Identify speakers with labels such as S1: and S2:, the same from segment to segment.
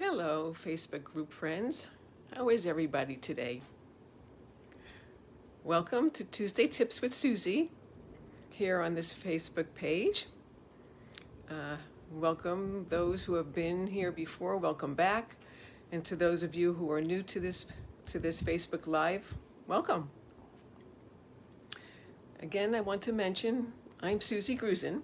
S1: Hello, Facebook group friends. How is everybody today? Welcome to Tuesday Tips with Susie here on this Facebook page. Welcome those who have been here before, welcome back. And to those of you who are new to this Facebook Live, welcome. Again, I want to mention I'm Susie Grusin.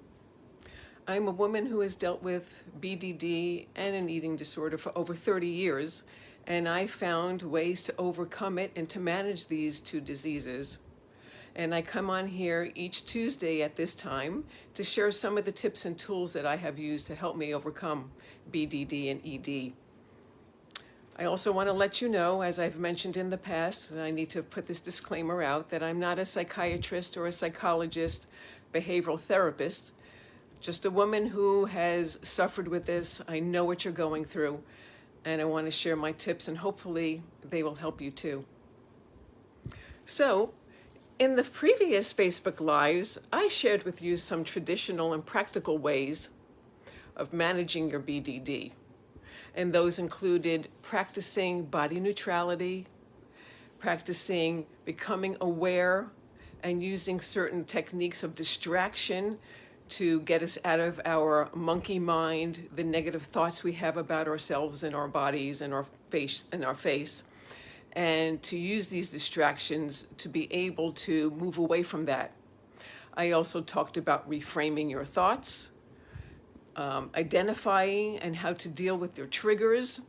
S1: I'm a woman who has dealt with BDD and an eating disorder for over 30 years, and I found ways to overcome it and to manage these two diseases. And I come on here each Tuesday at this time to share some of the tips and tools that I have used to help me overcome BDD and ED. I also want to let you know, as I've mentioned in the past, and I need to put this disclaimer out, that I'm not a psychiatrist or a psychologist, behavioral therapist. Just a woman who has suffered with this. I know what you're going through, and I want to share my tips, and hopefully they will help you too. So, in the previous Facebook Lives, I shared with you some traditional and practical ways of managing your BDD. And those included practicing body neutrality, practicing becoming aware, and using certain techniques of distraction to get us out of our monkey mind, the negative thoughts we have about ourselves and our bodies and our face, and to use these distractions to be able to move away from that. I also talked about reframing your thoughts, identifying and how to deal with your triggers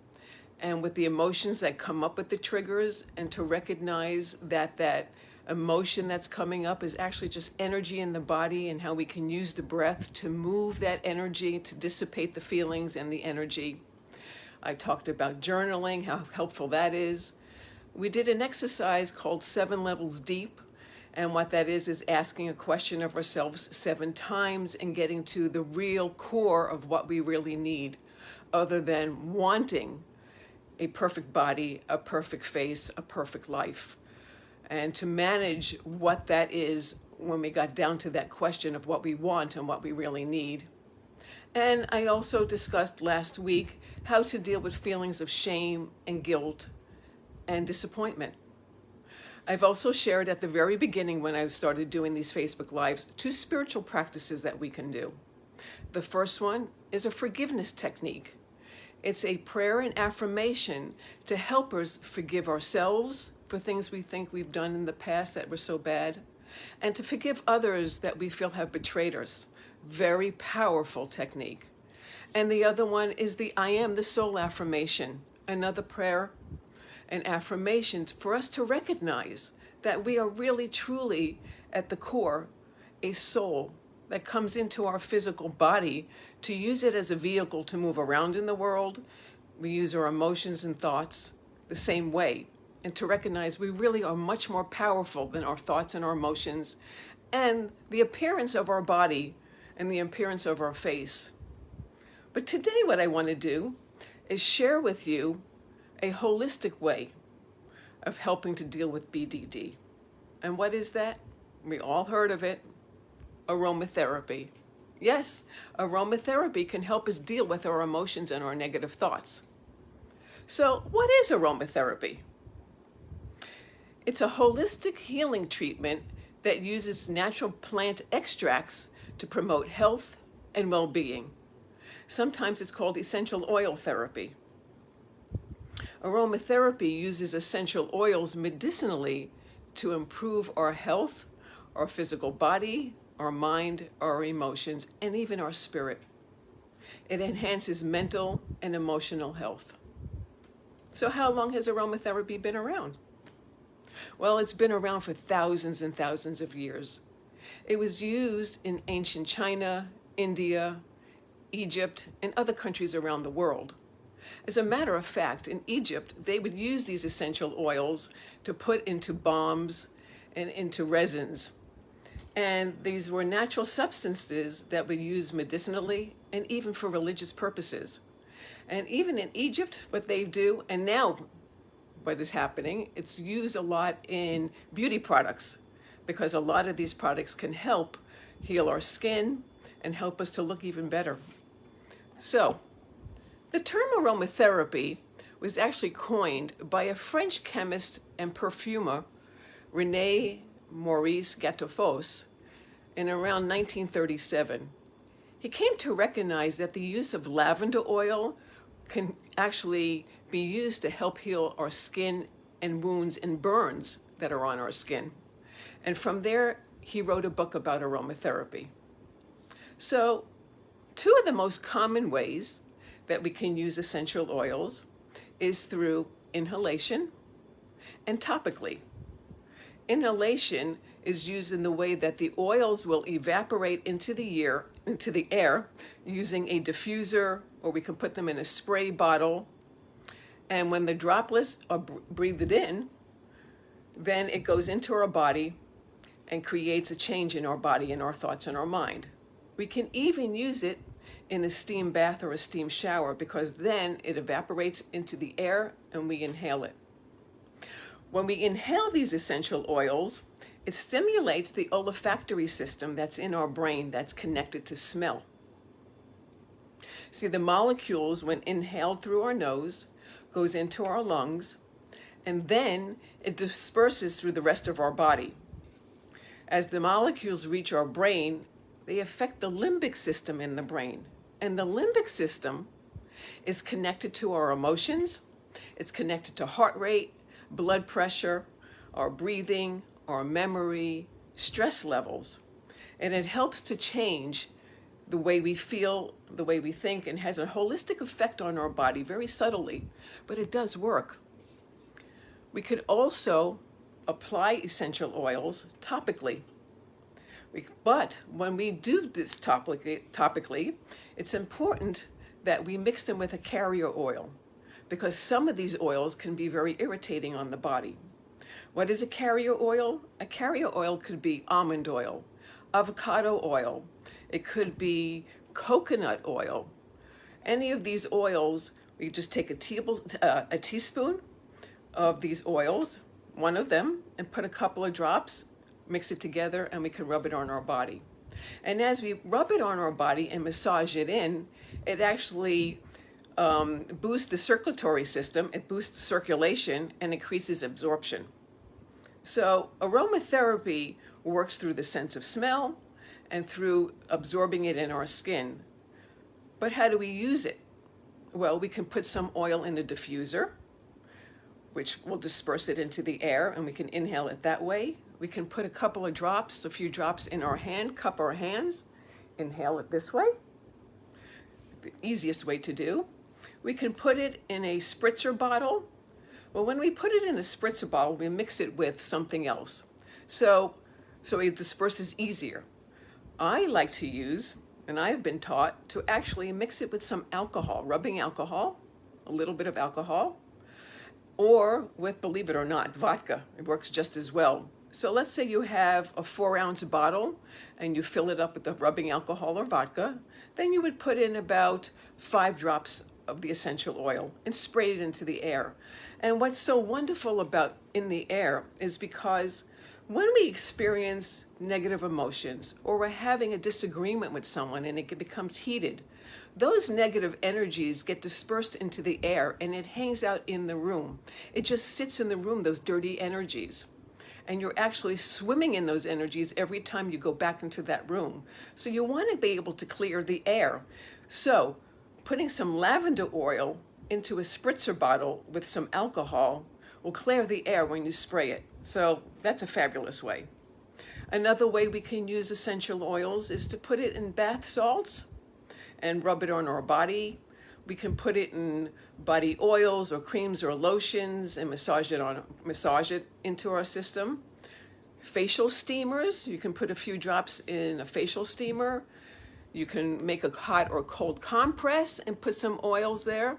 S1: and with the emotions that come up with the triggers, and to recognize that emotion that's coming up is actually just energy in the body, and how we can use the breath to move that energy, to dissipate the feelings and the energy. I talked about journaling, how helpful that is. We did an exercise called 7 Levels Deep, and what that is asking a question of ourselves 7 times and getting to the real core of what we really need, other than wanting a perfect body, a perfect face, a perfect life. And to manage what that is when we got down to that question of what we want and what we really need. And I also discussed last week how to deal with feelings of shame and guilt and disappointment. I've also shared at the very beginning, when I started doing these Facebook Lives, 2 spiritual practices that we can do. The first one is a forgiveness technique. It's a prayer and affirmation to help us forgive ourselves for things we think we've done in the past that were so bad, and to forgive others that we feel have betrayed us. Very powerful technique. And the other one is the I am the soul affirmation, another prayer and affirmation for us to recognize that we are really truly at the core a soul that comes into our physical body to use it as a vehicle to move around in the world. We use our emotions and thoughts the same way, and to recognize we really are much more powerful than our thoughts and our emotions and the appearance of our body and the appearance of our face. But today what I want to do is share with you a holistic way of helping to deal with BDD. And what is that? We all heard of it. Aromatherapy. Yes, aromatherapy can help us deal with our emotions and our negative thoughts. So what is aromatherapy? It's a holistic healing treatment that uses natural plant extracts to promote health and well-being. Sometimes it's called essential oil therapy. Aromatherapy uses essential oils medicinally to improve our health, our physical body, our mind, our emotions, and even our spirit. It enhances mental and emotional health. So how long has aromatherapy been around? Well, it's been around for thousands and thousands of years. It was used in ancient China, India, Egypt, and other countries around the world. As a matter of fact, in Egypt, they would use these essential oils to put into balms and into resins. And these were natural substances that were used medicinally and even for religious purposes. And even in Egypt, what they do, and now what is happening, it's used a lot in beauty products, because a lot of these products can help heal our skin and help us to look even better. So The term aromatherapy was actually coined by a French chemist and perfumer, René Maurice Gattefossé, in around 1937. He came to recognize that the use of lavender oil can actually be used to help heal our skin and wounds and burns that are on our skin. And from there, he wrote a book about aromatherapy. So, two of the most common ways that we can use essential oils is through inhalation and topically. Inhalation is used in the way that the oils will evaporate into the air using a diffuser, or we can put them in a spray bottle. And when the droplets are breathed in, then it goes into our body and creates a change in our body and our thoughts and our mind. We can even use it in a steam bath or a steam shower, because then it evaporates into the air and we inhale it. When we inhale these essential oils, it stimulates the olfactory system that's in our brain that's connected to smell. See, the molecules, when inhaled through our nose, goes into our lungs, and then it disperses through the rest of our body. As the molecules reach our brain, they affect the limbic system in the brain. And the limbic system is connected to our emotions, it's connected to heart rate, blood pressure, our breathing, our memory, stress levels. And it helps to change the way we feel, the way we think, and has a holistic effect on our body very subtly, but it does work. We could also apply essential oils topically. But when we do this topically, it's important that we mix them with a carrier oil, because some of these oils can be very irritating on the body. What is a carrier oil? A carrier oil could be almond oil, avocado oil, it could be coconut oil. Any of these oils, we just take a teaspoon of these oils, one of them, and put a couple of drops, mix it together, and we can rub it on our body. And as we rub it on our body and massage it in, it actually boosts the circulatory system, it boosts circulation, and increases absorption. So aromatherapy works through the sense of smell and through absorbing it in our skin. But how do we use it? Well, we can put some oil in a diffuser, which will disperse it into the air, and we can inhale it that way. We can put a couple of drops, a few drops in our hand, cup our hands, inhale it this way. The easiest way to do. We can put it in a spritzer bottle. Well, when we put it in a spritzer bottle, we mix it with something else. So it disperses easier. I like to use, and I've been taught, to actually mix it with some alcohol, rubbing alcohol, a little bit of alcohol, or with, believe it or not, vodka. It works just as well. So let's say you have a 4-ounce bottle and you fill it up with the rubbing alcohol or vodka, then you would put in about 5 drops of the essential oil and spray it into the air. And what's so wonderful about in the air is because when we experience negative emotions, or we're having a disagreement with someone and it becomes heated, those negative energies get dispersed into the air and it hangs out in the room. It just sits in the room, those dirty energies. And you're actually swimming in those energies every time you go back into that room. So you want to be able to clear the air. So putting some lavender oil into a spritzer bottle with some alcohol will clear the air when you spray it. So that's a fabulous way. Another way we can use essential oils is to put it in bath salts and rub it on our body. We can put it in body oils or creams or lotions and massage it into our system. Facial steamers, you can put a few drops in a facial steamer. You can make a hot or cold compress and put some oils there.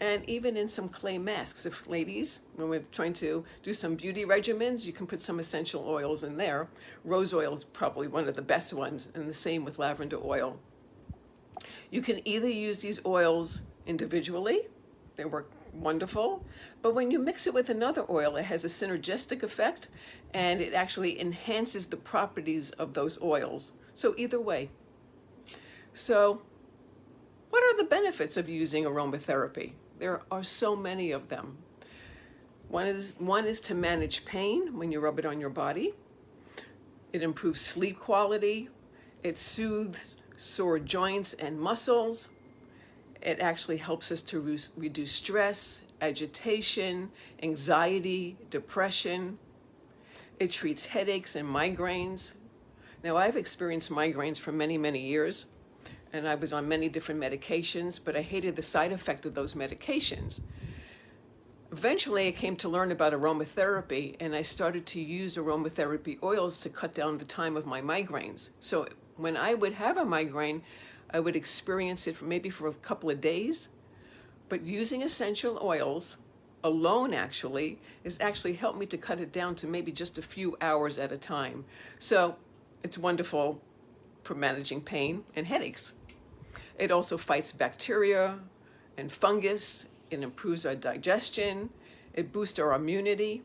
S1: And even in some clay masks, if ladies, when we're trying to do some beauty regimens, you can put some essential oils in there. Rose oil is probably one of the best ones, and the same with lavender oil. You can either use these oils individually, they work wonderful, but when you mix it with another oil, it has a synergistic effect, and it actually enhances the properties of those oils. So either way. So What are the benefits of using aromatherapy? There are so many of them. One is to manage pain when you rub it on your body. It improves sleep quality. It soothes sore joints and muscles. It actually helps us to reduce stress, agitation, anxiety, depression. It treats headaches and migraines. Now, I've experienced migraines for many, many years, and I was on many different medications, but I hated the side effect of those medications. Eventually, I came to learn about aromatherapy, and I started to use aromatherapy oils to cut down the time of my migraines. So when I would have a migraine, I would experience it maybe for a couple of days, but using essential oils alone actually helped me to cut it down to maybe just a few hours at a time. So it's wonderful for managing pain and headaches. It also fights bacteria and fungus. It improves our digestion. It boosts our immunity,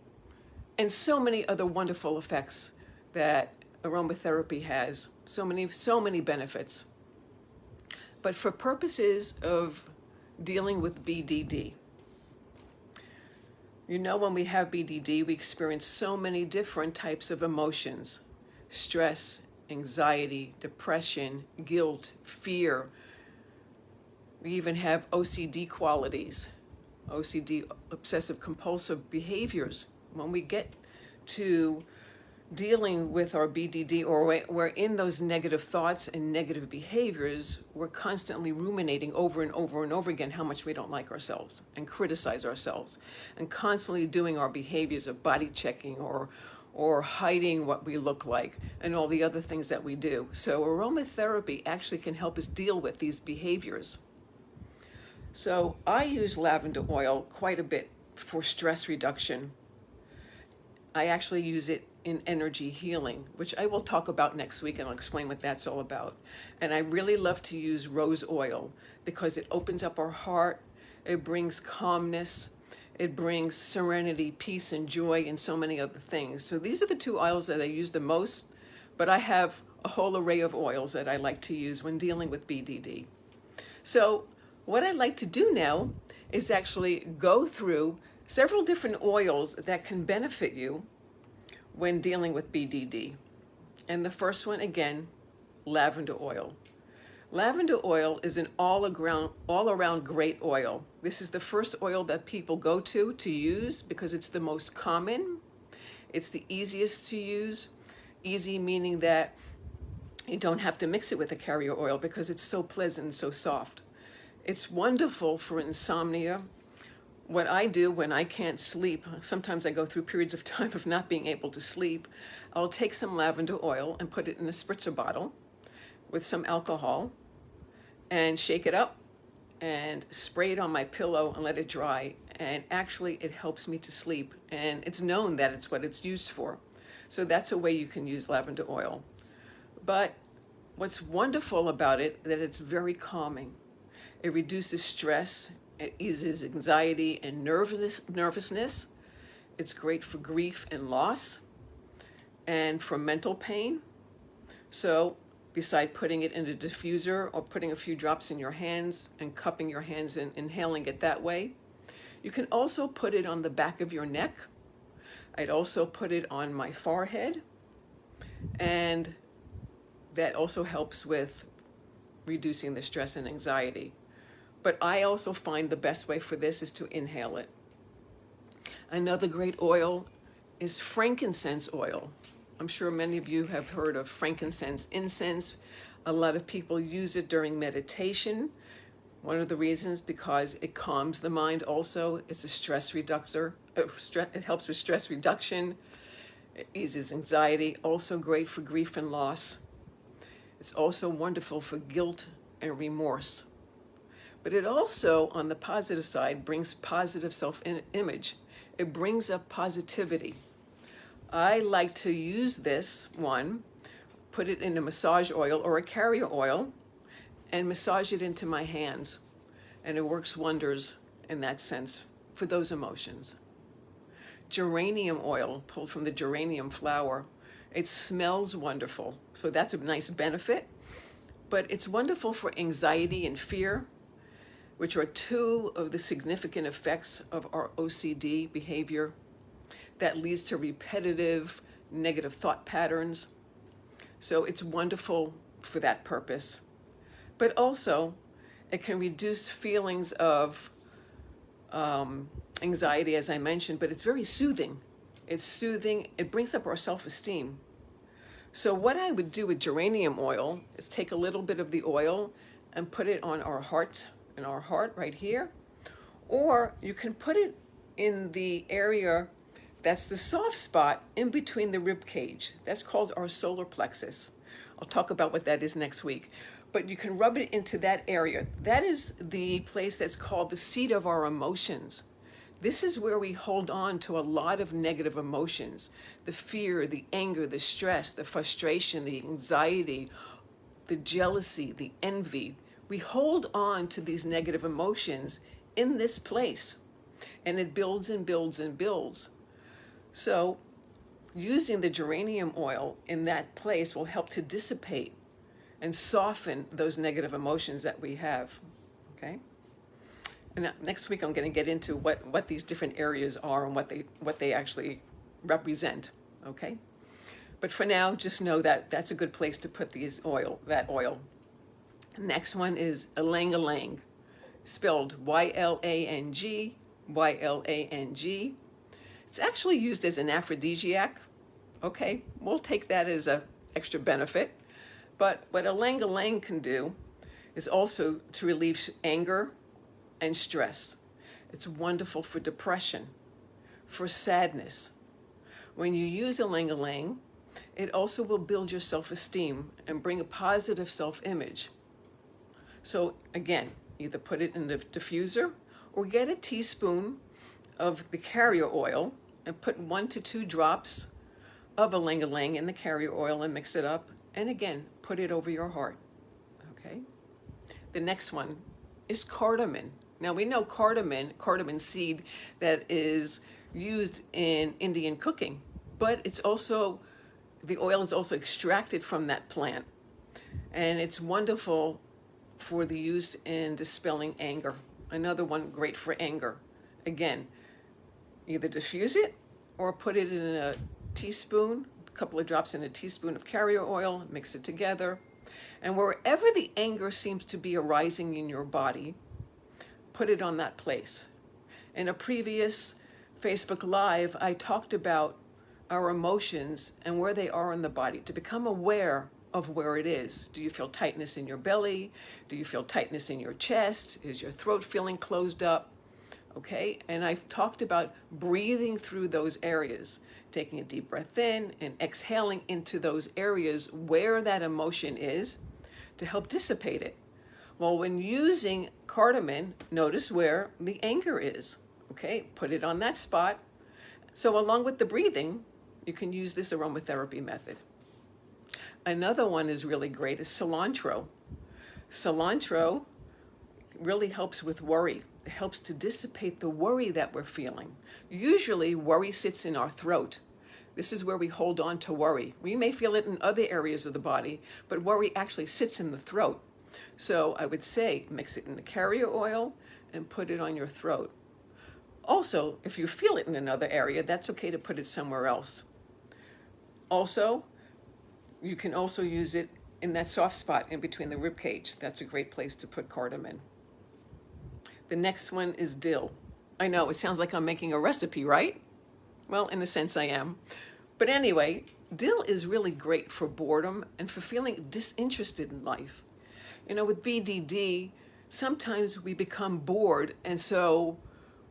S1: and so many other wonderful effects that aromatherapy has. So many benefits. But for purposes of dealing with BDD, when we have BDD, we experience so many different types of emotions: stress, anxiety, depression, guilt, fear. We even have OCD qualities, OCD, obsessive compulsive behaviors. When we get to dealing with our BDD, or we're in those negative thoughts and negative behaviors, we're constantly ruminating over and over and over again how much we don't like ourselves and criticize ourselves, and constantly doing our behaviors of body checking or hiding what we look like and all the other things that we do. So aromatherapy actually can help us deal with these behaviors. So I use lavender oil quite a bit for stress reduction. I actually use it in energy healing, which I will talk about next week, and I'll explain what that's all about. And I really love to use rose oil because it opens up our heart, it brings calmness, it brings serenity, peace, and joy, and so many other things. So these are the two oils that I use the most, but I have a whole array of oils that I like to use when dealing with BDD. So what I'd like to do now is actually go through several different oils that can benefit you when dealing with BDD. And the first one, again, lavender oil. Lavender oil is an all-around great oil. This is the first oil that people go to use because it's the most common. It's the easiest to use. Easy meaning that you don't have to mix it with a carrier oil because it's so pleasant and so soft. It's wonderful for insomnia. What I do when I can't sleep, sometimes I go through periods of time of not being able to sleep, I'll take some lavender oil and put it in a spritzer bottle with some alcohol and shake it up and spray it on my pillow and let it dry. And actually it helps me to sleep. And it's known that it's what it's used for. So that's a way you can use lavender oil. But what's wonderful about it, that it's very calming. It reduces stress. It eases anxiety and nervousness. It's great for grief and loss and for mental pain. So beside putting it in a diffuser or putting a few drops in your hands and cupping your hands and inhaling it that way, you can also put it on the back of your neck. I'd also put it on my forehead, and that also helps with reducing the stress and anxiety. But I also find the best way for this is to inhale it. Another great oil is frankincense oil. I'm sure many of you have heard of frankincense incense. A lot of people use it during meditation. One of the reasons, because it calms the mind also. It's a stress reductor. It helps with stress reduction. It eases anxiety. Also great for grief and loss. It's also wonderful for guilt and remorse. But it also, on the positive side, brings positive self-image. It brings up positivity. I like to use this one, put it in a massage oil or a carrier oil, and massage it into my hands. And it works wonders in that sense for those emotions. Geranium oil, pulled from the geranium flower. It smells wonderful. So that's a nice benefit. But it's wonderful for anxiety and fear, which are two of the significant effects of our OCD behavior that leads to repetitive negative thought patterns. So it's wonderful for that purpose. But also, it can reduce feelings of anxiety, as I mentioned, but it's very soothing. It's soothing. It brings up our self-esteem. So what I would do with geranium oil is take a little bit of the oil and put it on our heart, in our heart right here. Or you can put it in the area that's the soft spot in between the rib cage. That's called our solar plexus. I'll talk about what that is next week. But you can rub it into that area. That is the place that's called the seat of our emotions. This is where we hold on to a lot of negative emotions: the fear, the anger, the stress, the frustration, the anxiety, the jealousy, the envy. We hold on to these negative emotions in this place, and it builds and builds and builds. So using the geranium oil in that place will help to dissipate and soften those negative emotions that we have, okay? And next week I'm going to get into what these different areas are and what they actually represent, okay? But for now, just know that that's a good place to put that oil. Next one is ylang ylang, spelled Y-L-A-N-G, Y-L-A-N-G. It's actually used as an aphrodisiac. Okay, we'll take that as an extra benefit. But what ylang ylang can do is also to relieve anger and stress. It's wonderful for depression, for sadness. When you use ylang ylang, it also will build your self-esteem and bring a positive self-image. So again, either put it in the diffuser or get a teaspoon of the carrier oil and put 1 to 2 drops of ylang ylang in the carrier oil and mix it up. And again, put it over your heart, okay? The next one is cardamom. Now we know cardamom seed, that is used in Indian cooking, but it's also, the oil is also extracted from that plant. And it's wonderful for the use in dispelling anger. Another one great for anger. Again, either diffuse it or put it in a teaspoon, a couple of drops in a teaspoon of carrier oil, mix it together. And wherever the anger seems to be arising in your body, put it on that place. In a previous Facebook Live, I talked about our emotions and where they are in the body, to become aware of where it is. Do you feel tightness in your belly? Do you feel tightness in your chest? Is your throat feeling closed up? Okay, and I've talked about breathing through those areas, taking a deep breath in and exhaling into those areas where that emotion is to help dissipate it. Well, when using cardamom, notice where the anger is, okay? Put it on that spot. So along with the breathing, you can use this aromatherapy method. Another one is really great is cilantro. Cilantro really helps with worry. It helps to dissipate the worry that we're feeling. Usually worry sits in our throat. This is where we hold on to worry. We may feel it in other areas of the body, but worry actually sits in the throat. So I would say mix it in the carrier oil and put it on your throat. Also, if you feel it in another area, that's okay to put it somewhere else. Also, you can also use it in that soft spot in between the rib cage. That's a great place to put cardamom. The next one is dill. I know, it sounds like I'm making a recipe, right? Well, in a sense I am. But anyway, dill is really great for boredom and for feeling disinterested in life. You know, with BDD, sometimes we become bored, and so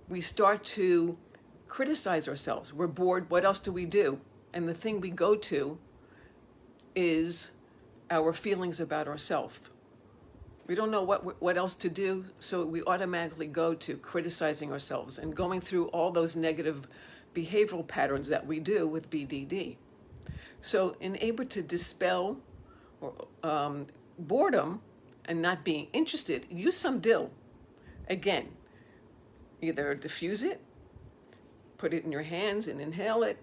S1: we start to criticize ourselves. We're bored, what else do we do? And the thing we go to is our feelings about ourselves. We don't know what else to do, so we automatically go to criticizing ourselves and going through all those negative behavioral patterns that we do with BDD. So in able to dispel boredom and not being interested, use some dill. Again, either diffuse it, put it in your hands and inhale it,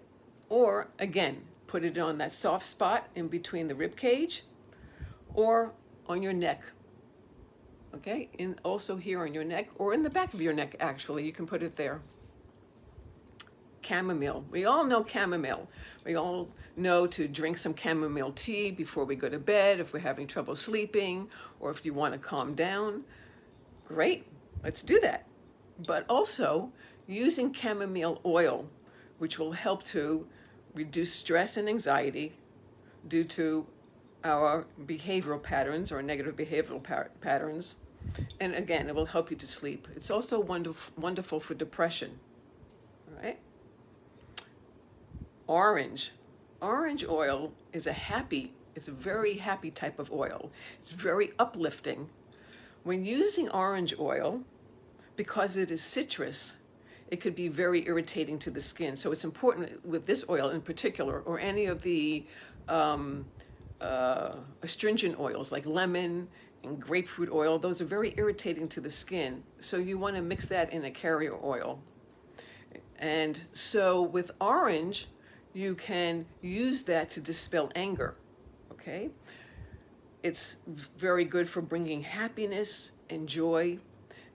S1: or again, put it on that soft spot in between the rib cage, or on your neck. Okay, and also here on your neck, or in the back of your neck, actually, you can put it there. Chamomile. We all know chamomile. We all know to drink some chamomile tea before we go to bed if we're having trouble sleeping, or if you want to calm down. Great, let's do that. But also using chamomile oil, which will help to reduce stress and anxiety due to our behavioral patterns or negative behavioral patterns. And again, it will help you to sleep. It's also wonderful for depression. All right. Orange oil is it's a very happy type of oil. It's very uplifting. When using orange oil, because it is citrus, it could be very irritating to the skin. So it's important with this oil in particular, or any of the astringent oils like lemon and grapefruit oil. Those are very irritating to the skin. So you want to mix that in a carrier oil. And so with orange, you can use that to dispel anger, okay? It's very good for bringing happiness and joy,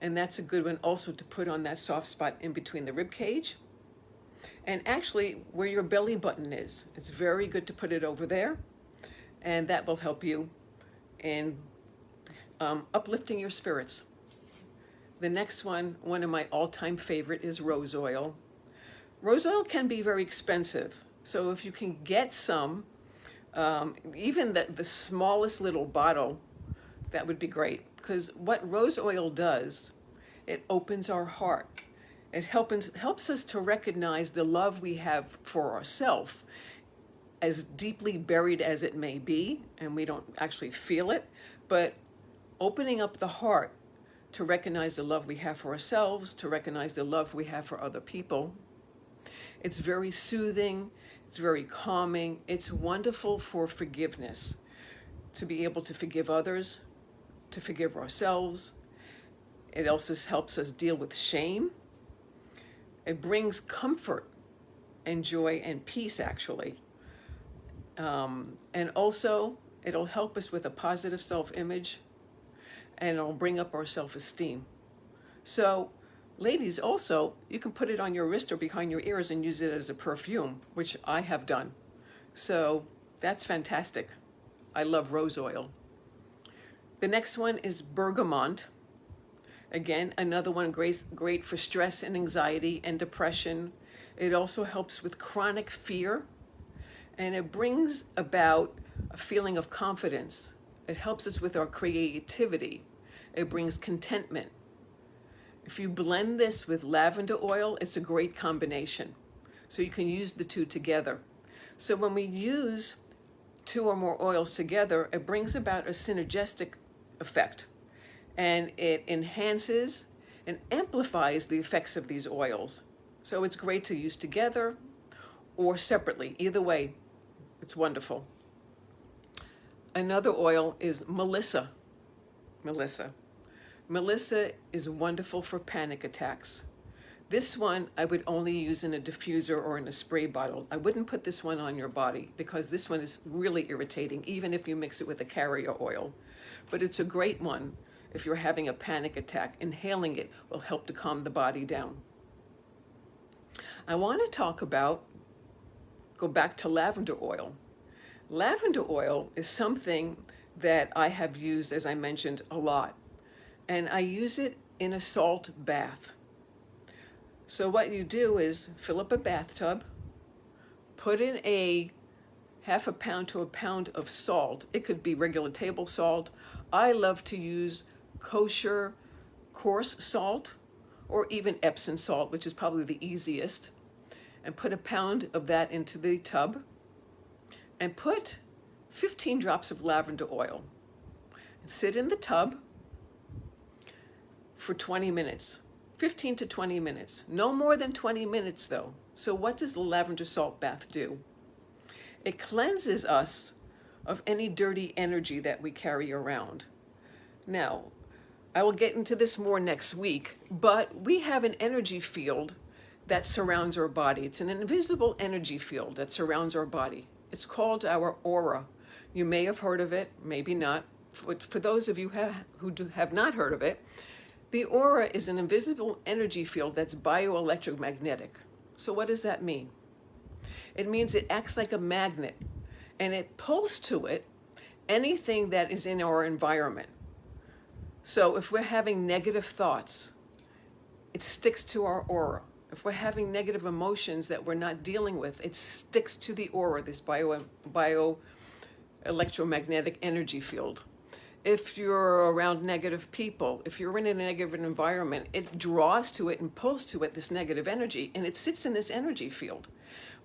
S1: and that's a good one also to put on that soft spot in between the rib cage. And actually, where your belly button is, it's very good to put it over there, and that will help you in uplifting your spirits. The next one of my all-time favorite, is rose oil. Rose oil can be very expensive. So if you can get some, even the smallest little bottle, that would be great. Because what rose oil does, it opens our heart. It helps us to recognize the love we have for ourselves, as deeply buried as it may be, and we don't actually feel it, but opening up the heart to recognize the love we have for ourselves, to recognize the love we have for other people. It's very soothing. It's very calming. It's wonderful for forgiveness, to be able to forgive others, to forgive ourselves. It also helps us deal with shame. It brings comfort and joy and peace, actually. And also, it'll help us with a positive self-image, and it'll bring up our self-esteem. So, ladies, also, you can put it on your wrist or behind your ears and use it as a perfume, which I have done. So that's fantastic. I love rose oil. The next one is bergamot. Again, another one great for stress and anxiety and depression. It also helps with chronic fear, and it brings about a feeling of confidence. It helps us with our creativity. It brings contentment. If you blend this with lavender oil, it's a great combination. So you can use the two together. So when we use two or more oils together, it brings about a synergistic effect, and it enhances and amplifies the effects of these oils. So it's great to use together or separately. Either way, it's wonderful. Another oil is Melissa. Melissa is wonderful for panic attacks. This one I would only use in a diffuser or in a spray bottle. I wouldn't put this one on your body because this one is really irritating, even if you mix it with a carrier oil. But it's a great one if you're having a panic attack. Inhaling it will help to calm the body down. I want to go back to lavender oil. Lavender oil is something that I have used, as I mentioned, a lot. And I use it in a salt bath. So what you do is fill up a bathtub, put in a half a pound to a pound of salt. It could be regular table salt. I love to use kosher coarse salt, or even Epsom salt, which is probably the easiest. And put a pound of that into the tub, and put 15 drops of lavender oil. And sit in the tub for 20 minutes, 15 to 20 minutes. No more than 20 minutes though. So what does the lavender salt bath do? It cleanses us of any dirty energy that we carry around. Now, I will get into this more next week, but we have an energy field that surrounds our body. It's an invisible energy field that surrounds our body. It's called our aura. You may have heard of it, maybe not. for those of you who have not heard of it, the aura is an invisible energy field that's bioelectromagnetic. So what does that mean? It means it acts like a magnet, and it pulls to it anything that is in our environment. So if we're having negative thoughts, it sticks to our aura. If we're having negative emotions that we're not dealing with, it sticks to the aura, this bioelectromagnetic energy field. If you're around negative people, if you're in a negative environment, it draws to it and pulls to it this negative energy, and it sits in this energy field.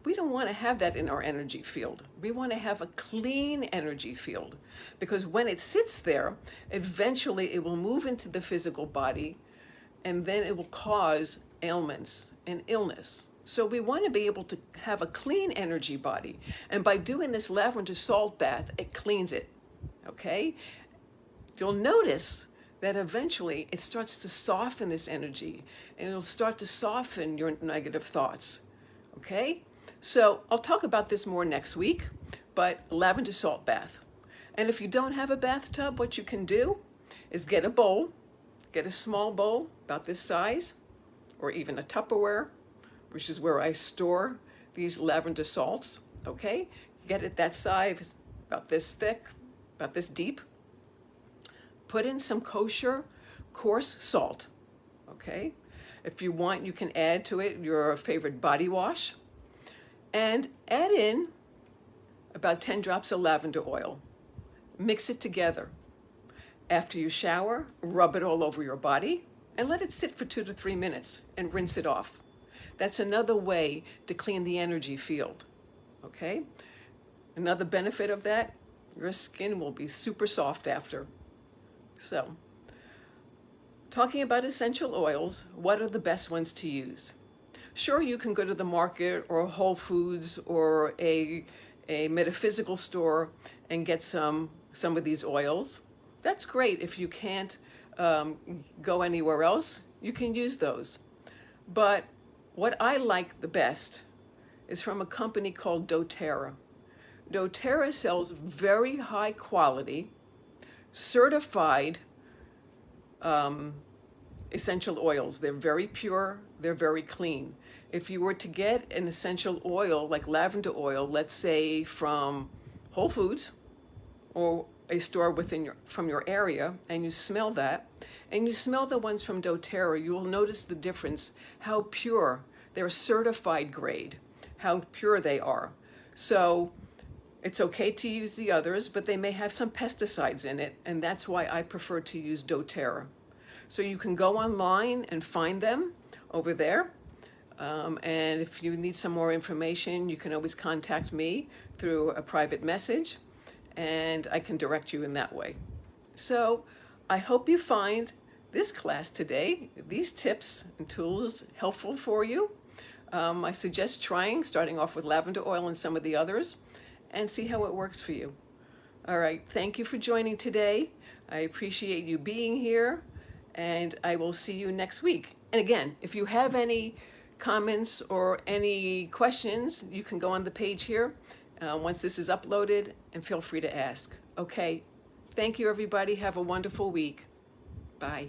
S1: We don't want to have that in our energy field. We want to have a clean energy field, because when it sits there, eventually it will move into the physical body, and then it will cause ailments and illness. So we want to be able to have a clean energy body. And by doing this lavender salt bath, it cleans it, okay? You'll notice that eventually it starts to soften this energy, and it'll start to soften your negative thoughts, okay? So I'll talk about this more next week, but lavender salt bath. And if you don't have a bathtub, what you can do is get a bowl, get a small bowl about this size, or even a Tupperware, which is where I store these lavender salts, okay? Get it that size, about this thick, about this deep. Put in some kosher, coarse salt, okay? If you want, you can add to it your favorite body wash, and add in about 10 drops of lavender oil. Mix it together. After you shower, rub it all over your body and let it sit for 2 to 3 minutes and rinse it off. That's another way to clean the energy field, okay? Another benefit of that, your skin will be super soft after. So, talking about essential oils, what are the best ones to use? Sure, you can go to the market or Whole Foods or a metaphysical store and get some of these oils. That's great. If you can't go anywhere else, you can use those. But what I like the best is from a company called doTERRA. doTERRA sells very high quality, certified essential oils. They're very pure, they're very clean. If you were to get an essential oil like lavender oil, let's say from Whole Foods or a store from your area, and you smell that, and you smell the ones from doTERRA, you will notice the difference, how pure, they're certified grade, how pure they are. So it's okay to use the others, but they may have some pesticides in it, and that's why I prefer to use doTERRA. So you can go online and find them over there. And if you need some more information, you can always contact me through a private message, and I can direct you in that way. So I hope you find this class today, these tips and tools, helpful for you. I suggest starting off with lavender oil and some of the others, and see how it works for you. All right, thank you for joining today. I appreciate you being here, and I will see you next week. And again, if you have any comments or any questions, you can go on the page here once this is uploaded, and feel free to ask. Okay, thank you everybody. Have a wonderful week. Bye.